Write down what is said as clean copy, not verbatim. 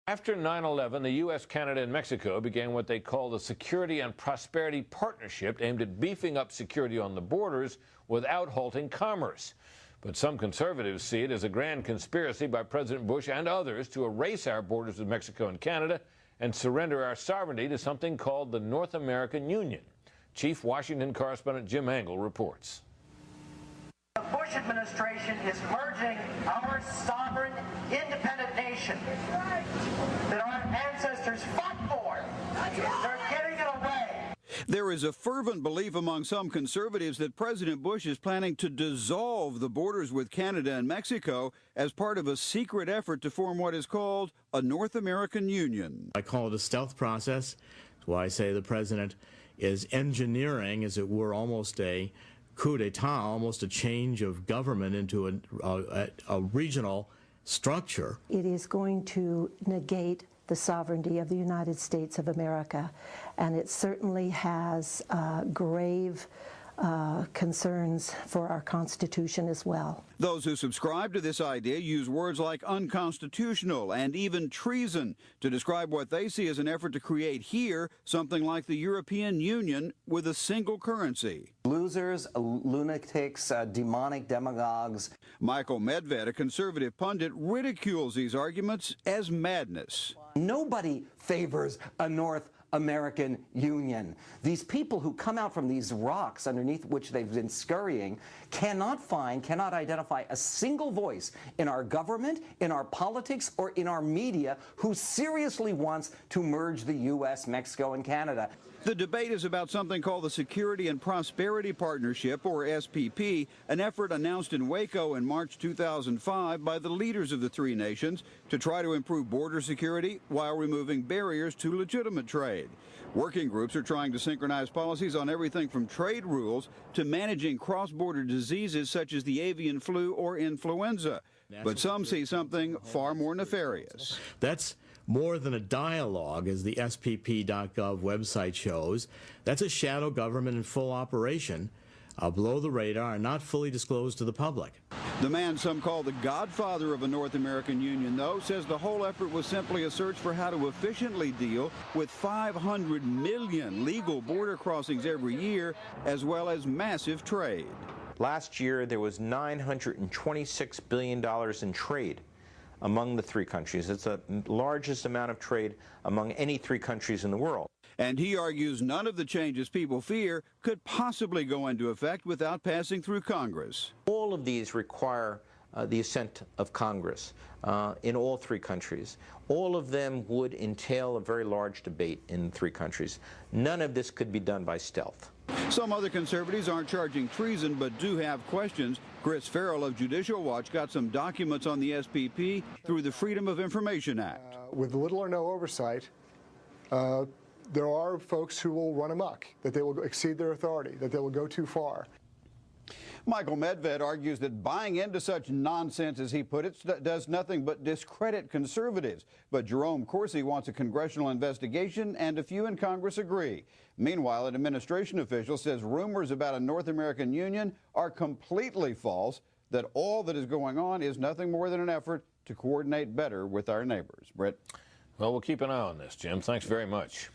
After 9/11, the U.S., Canada, and Mexico began what they call the Security and Prosperity Partnership, aimed at beefing up security on the borders without halting commerce. But some conservatives see it as a grand conspiracy by President Bush and others to erase our borders with Mexico and Canada and surrender our sovereignty to something called the North American Union. Chief Washington correspondent Jim Angle reports. The Bush administration is merging our sovereign, independent nation that our ancestors fought for. They're getting it away. There is a fervent belief among some conservatives that President Bush is planning to dissolve the borders with Canada and Mexico as part of a secret effort to form what is called a North American Union. I call it a stealth process. That's why I say the president is engineering, as it were, almost a coup d'etat, almost a change of government into a regional structure. It is going to negate the sovereignty of the United States of America, and it certainly has grave concerns for our Constitution as well. Those who subscribe to this idea use words like unconstitutional and even treason to describe what they see as an effort to create here something like the European Union with a single currency. Losers, lunatics, demonic demagogues. Michael Medved, a conservative pundit, ridicules these arguments as madness. Nobody favors a North American Union. These people who come out from these rocks underneath which they've been scurrying cannot identify a single voice in our government, in our politics, or in our media who seriously wants to merge the U.S., Mexico, and Canada. The debate is about something called the Security and Prosperity Partnership, or SPP, an effort announced in Waco in March 2005 by the leaders of the three nations to try to improve border security while removing barriers to legitimate trade. Working groups are trying to synchronize policies on everything from trade rules to managing cross-border diseases such as the avian flu or influenza. But some see something far more nefarious. That's more than a dialogue, as the SPP.gov website shows. That's a shadow government in full operation, below the radar and not fully disclosed to the public. The man some call the godfather of a North American Union, though, says the whole effort was simply a search for how to efficiently deal with 500 million legal border crossings every year, as well as massive trade. Last year, there was $926 billion in trade among the three countries. It's the largest amount of trade among any three countries in the world. And he argues none of the changes people fear could possibly go into effect without passing through Congress. All of these require the assent of Congress in all three countries. All of them would entail a very large debate in three countries. None of this could be done by stealth. Some other conservatives aren't charging treason, but do have questions. Chris Farrell of Judicial Watch got some documents on the SPP through the Freedom of Information Act. With little or no oversight, there are folks who will run amok, that they will exceed their authority, that they will go too far. Michael Medved argues that buying into such nonsense, as he put it, does nothing but discredit conservatives. But Jerome Corsi wants a congressional investigation, and a few in Congress agree. Meanwhile, an administration official says rumors about a North American Union are completely false, that all that is going on is nothing more than an effort to coordinate better with our neighbors. Brett? Well, we'll keep an eye on this, Jim. Thanks very much.